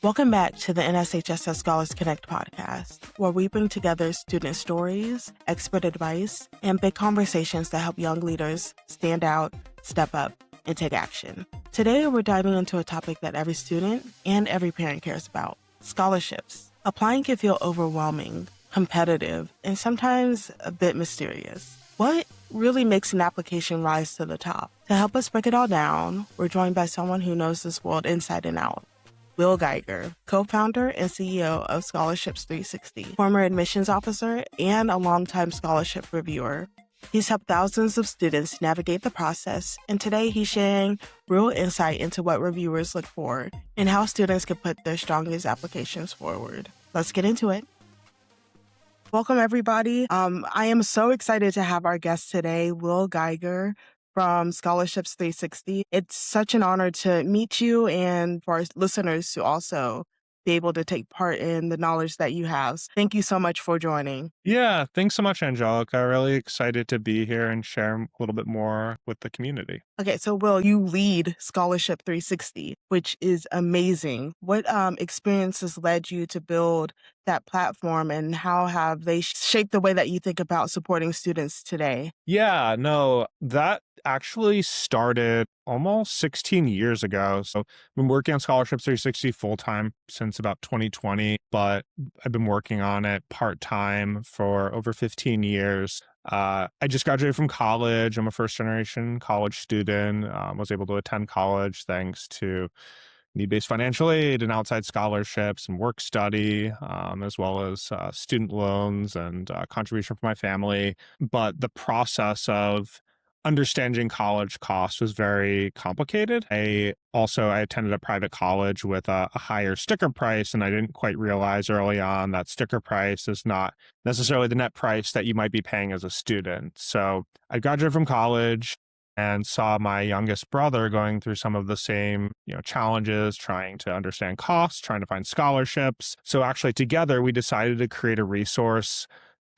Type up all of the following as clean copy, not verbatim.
Welcome back to the NSHSS Scholars Connect podcast, where we bring together student stories, expert advice, and big conversations that help young leaders stand out, step up, and take action. Today, we're diving into a topic that every student and every parent cares about: scholarships. Applying can feel overwhelming, competitive, and sometimes a bit mysterious. What really makes an application rise to the top? To help us break it all down, we're joined by someone who knows this world inside and out. Will Geiger, co-founder and CEO of Scholarships360, former admissions officer and a longtime scholarship reviewer. He's helped thousands of students navigate the process, and today he's sharing real insight into what reviewers look for and how students can put their strongest applications forward. Let's get into it. Welcome, everybody. I am so excited to have our guest today, Will Geiger from Scholarships360. It's such an honor to meet you and for our listeners to also be able to take part in the knowledge that you have. Thank you so much for joining. Yeah, thanks so much, Angelica. Really excited to be here and share a little bit more with the community. Okay, so Will, you lead Scholarship360, which is amazing. What experiences led you to build that platform, and how have they shaped the way that you think about supporting students today? Yeah, no, that actually started almost 16 years ago. So I've been working on Scholarships360 full-time since about 2020, but I've been working on it part-time for over 15 years. I just graduated from college. I'm a first-generation college student. Was able to attend college thanks to need-based financial aid and outside scholarships and work study, as well as student loans and contribution from my family. But the process of understanding college costs was very complicated. I attended a private college with a higher sticker price, and I didn't quite realize early on that sticker price is not necessarily the net price that you might be paying as a student. So I graduated from college and saw my youngest brother going through some of the same, challenges, trying to understand costs, trying to find scholarships. So actually together we decided to create a resource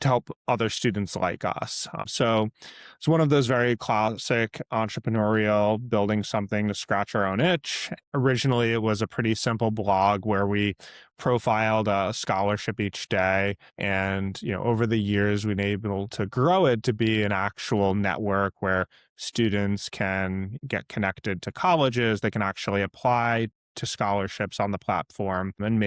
to help other students like us. So it's one of those very classic entrepreneurial building something to scratch our own itch. Originally, it was a pretty simple blog where we profiled a scholarship each day. And, over the years, we've been able to grow it to be an actual network where students can get connected to colleges. They can actually apply to scholarships on the platform and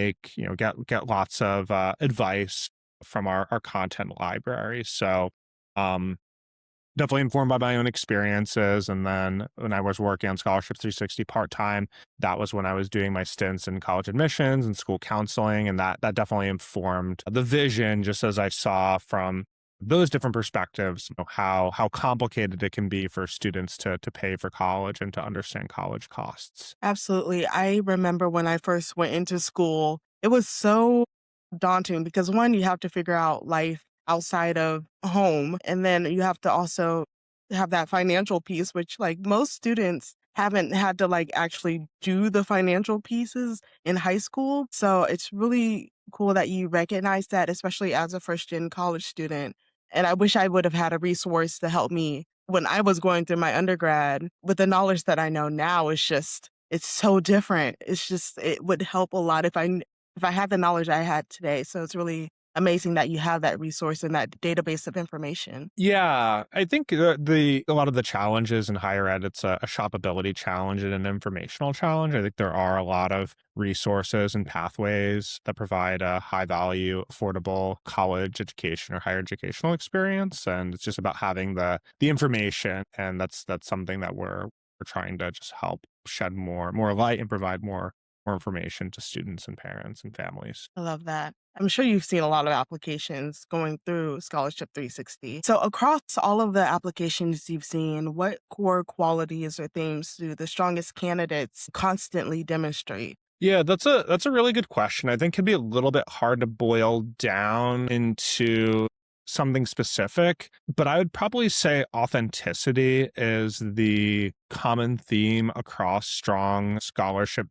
get lots of advice from our content library. So definitely informed by my own experiences. And then when I was working on Scholarships360 part-time, that was when I was doing my stints in college admissions and school counseling. And that definitely informed the vision, just as I saw from those different perspectives, how complicated it can be for students to pay for college and to understand college costs. Absolutely. I remember when I first went into school, it was so daunting because, one, you have to figure out life outside of home, and then you have to also have that financial piece, which most students haven't had to actually do the financial pieces in high school. So it's really cool that you recognize that, especially as a first-gen college student. And I wish I would have had a resource to help me when I was going through my undergrad. With the knowledge that I know now, it's so different. It would help a lot if I had the knowledge I had today. So it's really amazing that you have that resource and that database of information. Yeah, I think a lot of the challenges in higher ed, it's a shoppability challenge and an informational challenge. I think there are a lot of resources and pathways that provide a high value, affordable college education or higher educational experience. And it's just about having the information. And that's something that we're trying to just help shed more light and provide more information to students and parents and families. I love that. I'm sure you've seen a lot of applications going through Scholarship360. So across all of the applications you've seen, what core qualities or themes do the strongest candidates constantly demonstrate? Yeah, that's a really good question. I think it can be a little bit hard to boil down into something specific, but I would probably say authenticity is the common theme across strong scholarship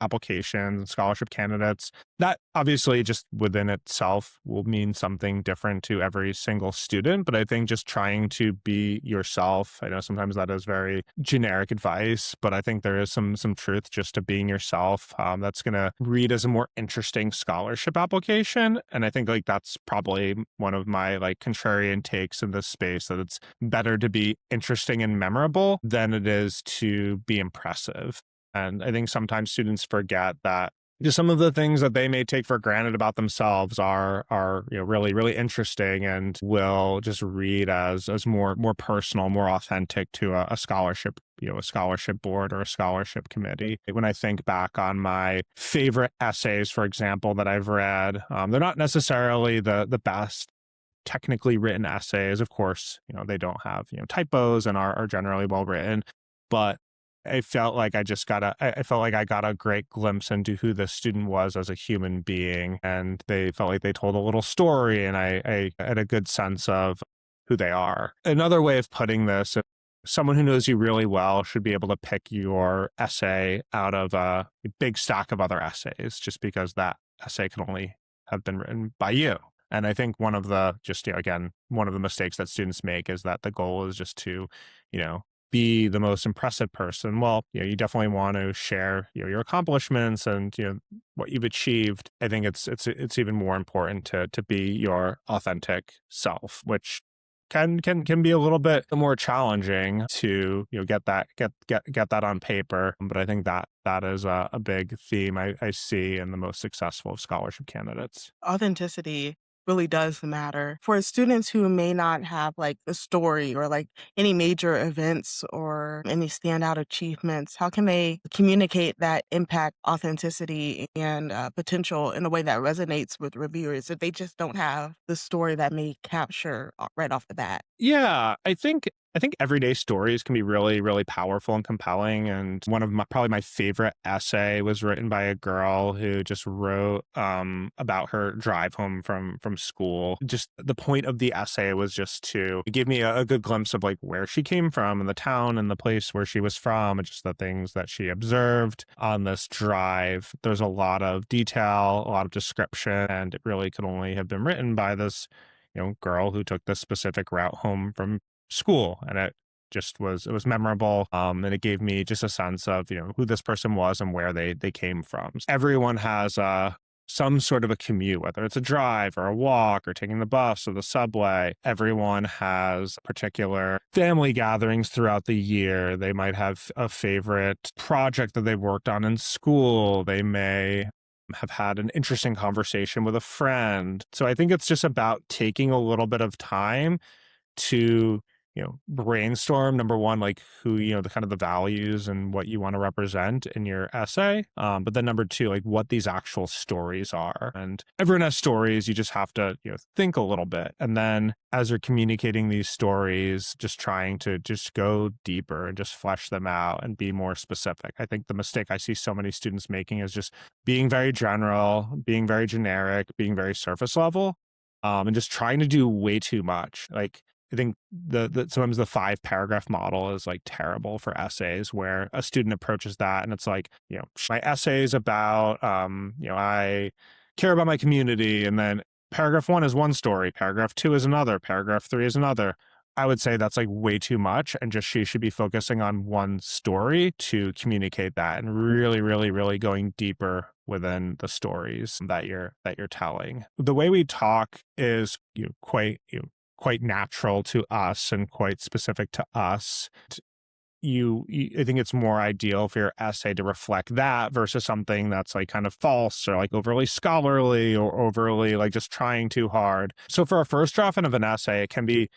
applications and scholarship candidates. That obviously just within itself will mean something different to every single student, but I think just trying to be yourself, I know sometimes that is very generic advice, but I think there is some truth just to being yourself. That's going to read as a more interesting scholarship application. And I think like that's probably one of my like contrarian takes in this space, that it's better to be interesting and memorable than it is to be impressive. And I think sometimes students forget that just some of the things that they may take for granted about themselves are really interesting and will just read as more personal, more authentic to a scholarship, a scholarship board or a scholarship committee. When I think back on my favorite essays, for example, that I've read, they're not necessarily the best technically written essays. Of course, they don't have typos and are generally well written, but I felt like I felt like I got a great glimpse into who the student was as a human being, and they felt like they told a little story, and I had a good sense of who they are. Another way of putting this, someone who knows you really well should be able to pick your essay out of a big stack of other essays, just because that essay can only have been written by you. And I think one of the one of the mistakes that students make is that the goal is just to, be the most impressive person. Well, you definitely want to share your accomplishments and what you've achieved. I think it's even more important to be your authentic self, which can be a little bit more challenging to get that on paper. But I think that is a big theme I see in the most successful of scholarship candidates. Authenticity really does matter. For students who may not have like a story or like any major events or any standout achievements, how can they communicate that impact, authenticity, and potential in a way that resonates with reviewers if they just don't have the story that may capture right off the bat? Yeah, I think everyday stories can be really powerful and compelling. And one of probably my favorite essay was written by a girl who just wrote about her drive home from school. Just the point of the essay was just to give me a good glimpse of like where she came from and the town and the place where she was from, and just the things that she observed on this drive. There's a lot of detail, a lot of description, and it really could only have been written by this girl who took this specific route home from school. And it was memorable. And it gave me just a sense of, who this person was and where they came from. Everyone has some sort of a commute, whether it's a drive or a walk or taking the bus or the subway. Everyone has particular family gatherings throughout the year. They might have a favorite project that they've worked on in school. They may have had an interesting conversation with a friend. So I think it's just about taking a little bit of time to brainstorm, number one, like who the kind of the values and what you want to represent in your essay, but then number two, like what these actual stories are. And everyone has stories. You just have to think a little bit, and then as you're communicating these stories, just trying to just go deeper and just flesh them out and be more specific. I think the mistake I see so many students making is just being very general, being very generic, being very surface level, and just trying to do way too much. Like, I think the sometimes the 5-paragraph model is like terrible for essays, where a student approaches that and it's like, my essay is about, I care about my community. And then paragraph 1 is one story, paragraph 2 is another, paragraph 3 is another. I would say that's like way too much. And just she should be focusing on one story to communicate that, and really going deeper within the stories that you're telling. The way we talk is quite natural to us and quite specific to us. I think it's more ideal for your essay to reflect that versus something that's like kind of false or like overly scholarly or overly like just trying too hard. So for a first draft of an essay, it can be,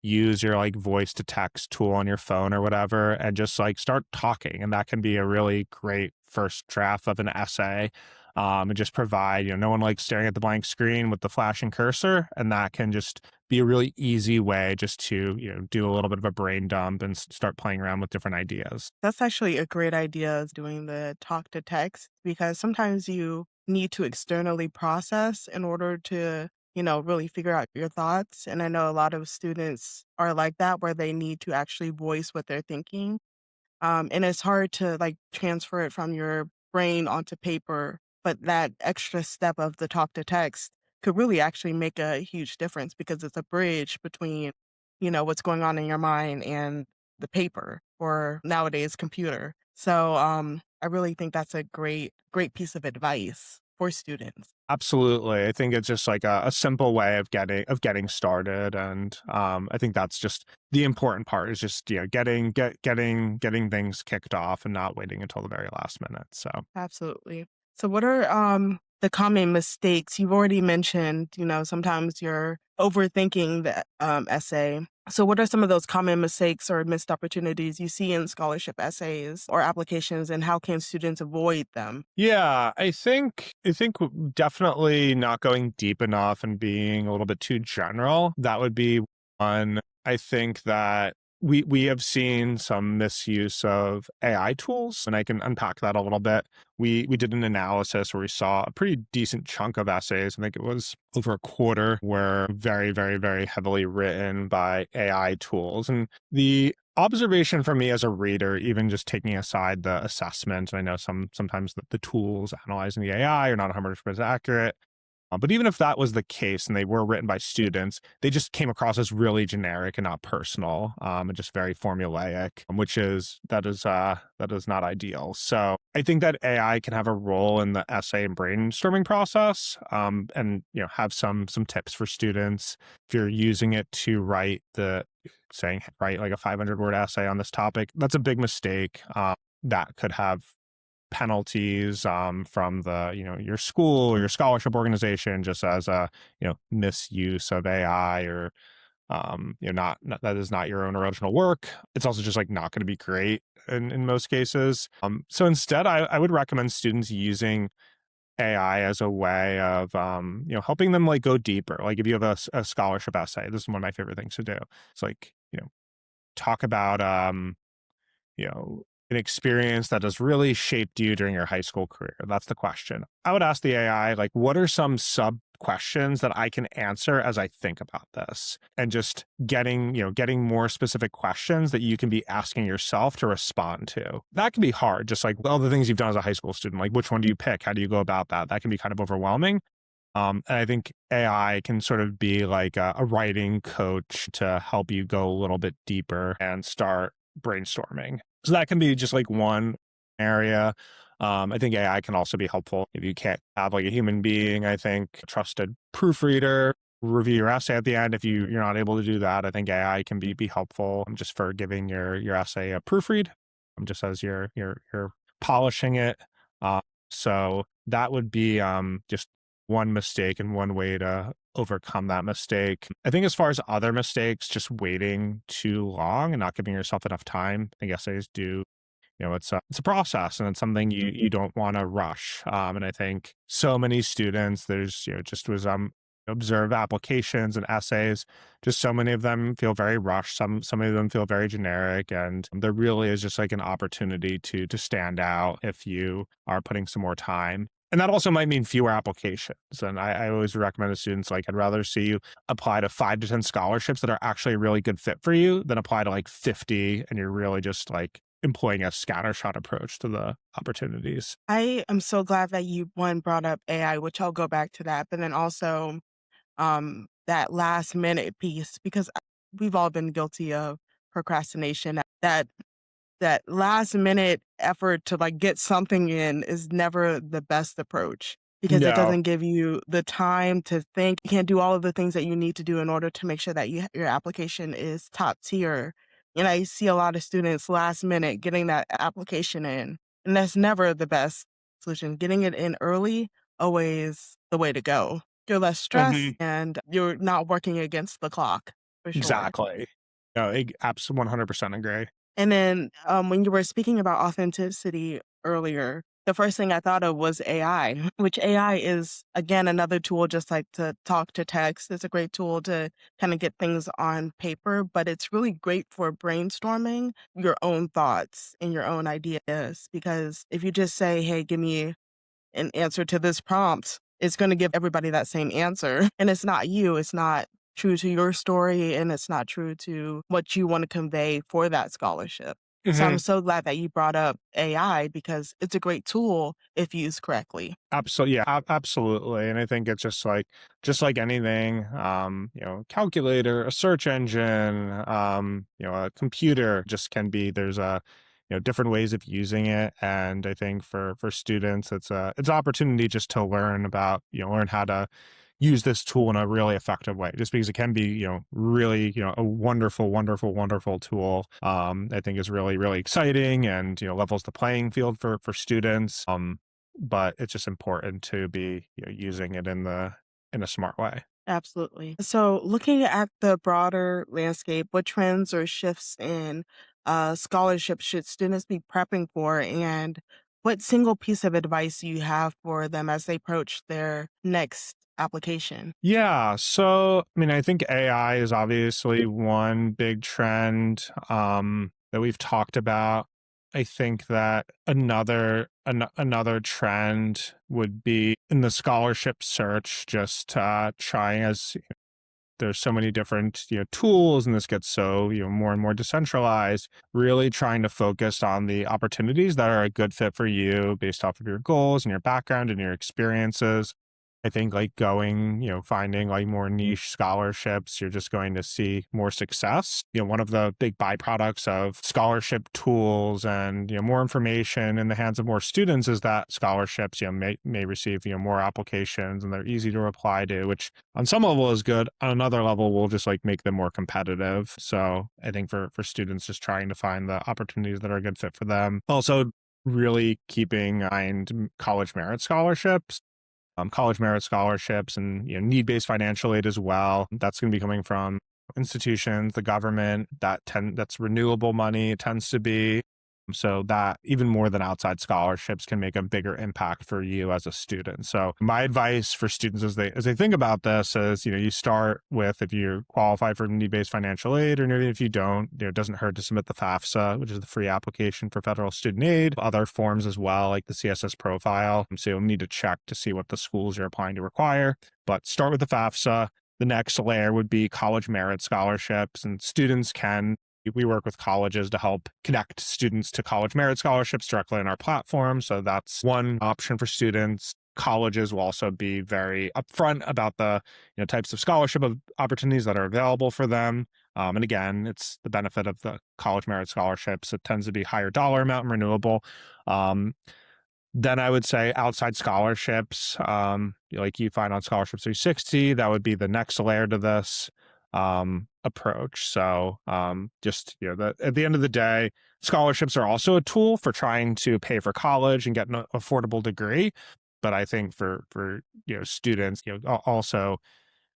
use your like voice to text tool on your phone or whatever and just like start talking. And that can be a really great first draft of an essay. And just provide, no one likes staring at the blank screen with the flashing cursor. And that can just be a really easy way just to, do a little bit of a brain dump and start playing around with different ideas. That's actually a great idea, is doing the talk to text, because sometimes you need to externally process in order to, really figure out your thoughts. And I know a lot of students are like that, where they need to actually voice what they're thinking. And it's hard to like transfer it from your brain onto paper, but that extra step of the talk to text could really actually make a huge difference because it's a bridge between, what's going on in your mind and the paper or nowadays computer. So I really think that's a great piece of advice for students. Absolutely. I think it's just like a simple way of getting started. And I think that's just the important part is just, getting things kicked off and not waiting until the very last minute. So Absolutely. So what are the common mistakes? You've already mentioned, sometimes you're overthinking the essay. So what are some of those common mistakes or missed opportunities you see in scholarship essays or applications, and how can students avoid them? yeah, I think definitely not going deep enough and being a little bit too general. That would be one. I think that we have seen some misuse of AI tools, and I can unpack that a little bit. We did an analysis where we saw a pretty decent chunk of essays. I think it was over a quarter were very, very, very heavily written by AI tools. And the observation for me as a reader, even just taking aside the assessment, and I know sometimes the tools analyzing the AI are not 100% accurate, but even if that was the case and they were written by students, they just came across as really generic and not personal, and just very formulaic, that is not ideal. So I think that AI can have a role in the essay and brainstorming process, and have some tips for students if you're using it to write like a 500-word essay on this topic. That's a big mistake. That could have penalties from your school or your scholarship organization, just as a misuse of AI, or not that is not your own original work. It's also just like not going to be great in most cases. So instead, I would recommend students using AI as a way of helping them like go deeper. Like if you have a scholarship essay, this is one of my favorite things to do. It's like talk about an experience that has really shaped you during your high school career. That's the question. I would ask the AI, like, what are some sub questions that I can answer as I think about this? And just getting more specific questions that you can be asking yourself to respond to. That can be hard, just like all the things you've done as a high school student. Like, which one do you pick? How do you go about that? That can be kind of overwhelming. And I think AI can sort of be like a writing coach to help you go a little bit deeper and start brainstorming. So that can be just like one area. I think AI can also be helpful if you can't have like a human being. I think a trusted proofreader review your essay at the end. If you're not able to do that, I think AI can be helpful just for giving your essay a proofread, just as you're polishing it. So that would be just one mistake and one way to overcome that mistake. I think as far as other mistakes, just waiting too long and not giving yourself enough time. I think essays do, it's a process, and it's something you don't want to rush. And I think so many students, there's, just was observe applications and essays, just so many of them feel very rushed. Some of them feel very generic, and there really is just like an opportunity to stand out if you are putting some more time. And that also might mean fewer applications. And I always recommend to students, like, I'd rather see you apply to 5 to 10 scholarships that are actually a really good fit for you than apply to like 50 and you're really just like employing a scattershot approach to the opportunities. I am so glad that you brought up AI, which I'll go back to that, but then also that last minute piece, because we've all been guilty of procrastination. That last minute effort to like get something in is never the best approach because it No. doesn't give you the time to think. You can't do all of the things that you need to do in order to make sure that your application is top tier. And I see a lot of students last minute getting that application in, and that's never the best solution. Getting it in early, always the way to go. You're less stressed Mhm. and you're not working against the clock for sure. Exactly. No, absolutely 100% agree. And then when you were speaking about authenticity earlier, the first thing I thought of was AI, which AI is, again, another tool just like to talk to text. It's a great tool to kind of get things on paper, but it's really great for brainstorming your own thoughts and your own ideas. Because if you just say, hey, give me an answer to this prompt, it's going to give everybody that same answer. And it's not you. It's not true to your story, and it's not true to what you want to convey for that scholarship. So I'm Mhm. so glad that you brought up AI because it's a great tool if used correctly. Absolutely, yeah, absolutely. And I think it's just like anything, calculator, a search engine, a computer just can be. There's different ways of using it, and I think for students, it's an opportunity just to learn about, learn how to use this tool in a really effective way. Just because it can be, really, a wonderful, wonderful, wonderful tool. I think is really, really exciting, and levels the playing field for students. But it's just important to be, using it in a smart way. Absolutely. So, looking at the broader landscape, what trends or shifts in scholarships should students be prepping for, and what single piece of advice do you have for them as they approach their next application? Yeah, so I mean, I think AI is obviously one big trend that we've talked about. I think that another trend would be in the scholarship search, just trying as there's so many different tools, and this gets so more and more decentralized, really trying to focus on the opportunities that are a good fit for you based off of your goals and your background and your experiences. I think like going, finding like more niche scholarships, you're just going to see more success. One of the big byproducts of scholarship tools and, more information in the hands of more students is that scholarships, may receive, more applications, and they're easy to apply to, which on some level is good. On another level will just like make them more competitive. So I think for students just trying to find the opportunities that are a good fit for them. Also really keeping in mind college merit scholarships, college merit scholarships, and need-based financial aid as well. That's going to be coming from institutions, the government. That's renewable money. It tends to be. So that even more than outside scholarships can make a bigger impact for you as a student. So my advice for students as they think about this is, you start with, if you qualify for need-based financial aid, or even if you don't, it doesn't hurt to submit the FAFSA, which is the free application for federal student aid, other forms as well, like the CSS profile. So you'll need to check to see what the schools you're applying to require, but start with the FAFSA. The next layer would be college merit scholarships, and we work with colleges to help connect students to college merit scholarships directly on our platform. So that's one option for students. Colleges will also be very upfront about the types of scholarship opportunities that are available for them. And again, it's the benefit of the college merit scholarships. It tends to be higher dollar amount and renewable. Then I would say outside scholarships, like you find on Scholarships360, that would be the next layer to this approach. So just, at the end of the day, scholarships are also a tool for trying to pay for college and get an affordable degree. But I think for students, also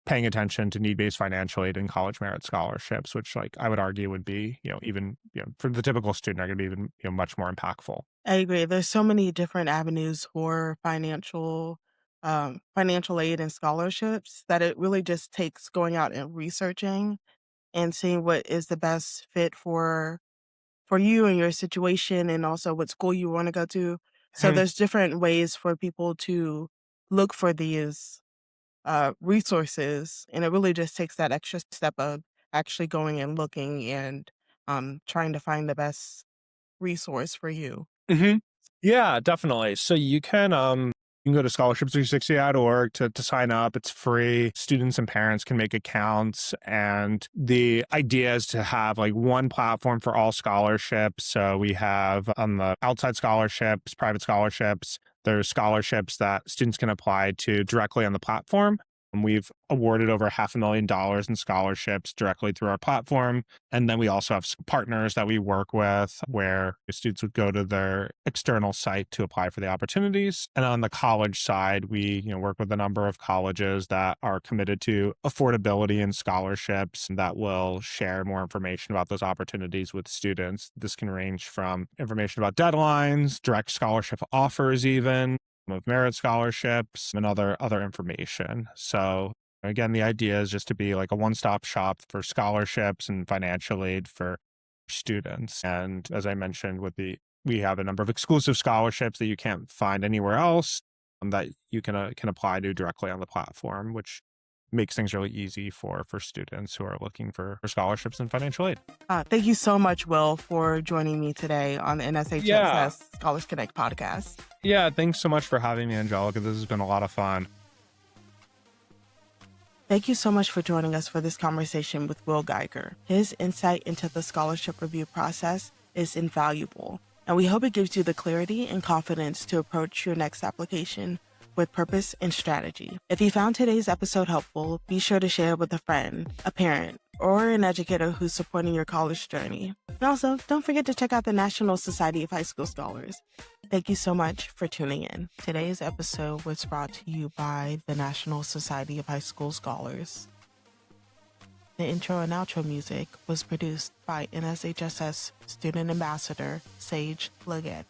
paying attention to need-based financial aid and college merit scholarships, which like I would argue would be, even, for the typical student, are going to be even, much more impactful. I agree. There's so many different avenues for financial aid and scholarships that it really just takes going out and researching and seeing what is the best fit for you and your situation and also what school you want to go to. So Mhm. there's different ways for people to look for these resources, and it really just takes that extra step of actually going and looking and trying to find the best resource for you. Mhm. Yeah, definitely. So you can go to scholarships360.org to sign up. It's free. Students and parents can make accounts. And the idea is to have like one platform for all scholarships. So we have on the outside scholarships, private scholarships, there's scholarships that students can apply to directly on the platform. And we've awarded over $500,000 in scholarships directly through our platform. And then we also have partners that we work with where students would go to their external site to apply for the opportunities. And on the college side, we work with a number of colleges that are committed to affordability and scholarships that will share more information about those opportunities with students. This can range from information about deadlines, direct scholarship offers, even of merit scholarships, and other information. So again, the idea is just to be like a one-stop shop for scholarships and financial aid for students. And as I mentioned, we have a number of exclusive scholarships that you can't find anywhere else, that you can apply to directly on the platform, which makes things really easy for students who are looking for scholarships and financial aid. Thank you so much, Will, for joining me today on the Yeah. NSHSS Scholars Connect podcast. Yeah, thanks so much for having me, Angelica. This has been a lot of fun. Thank you so much for joining us for this conversation with Will Geiger. His insight into the scholarship review process is invaluable, and we hope it gives you the clarity and confidence to approach your next application with purpose and strategy. If you found today's episode helpful, be sure to share it with a friend, a parent, or an educator who's supporting your college journey. And also, don't forget to check out the National Society of High School Scholars. Thank you so much for tuning in. Today's episode was brought to you by the National Society of High School Scholars. The intro and outro music was produced by NSHSS Student Ambassador Sage Leggett.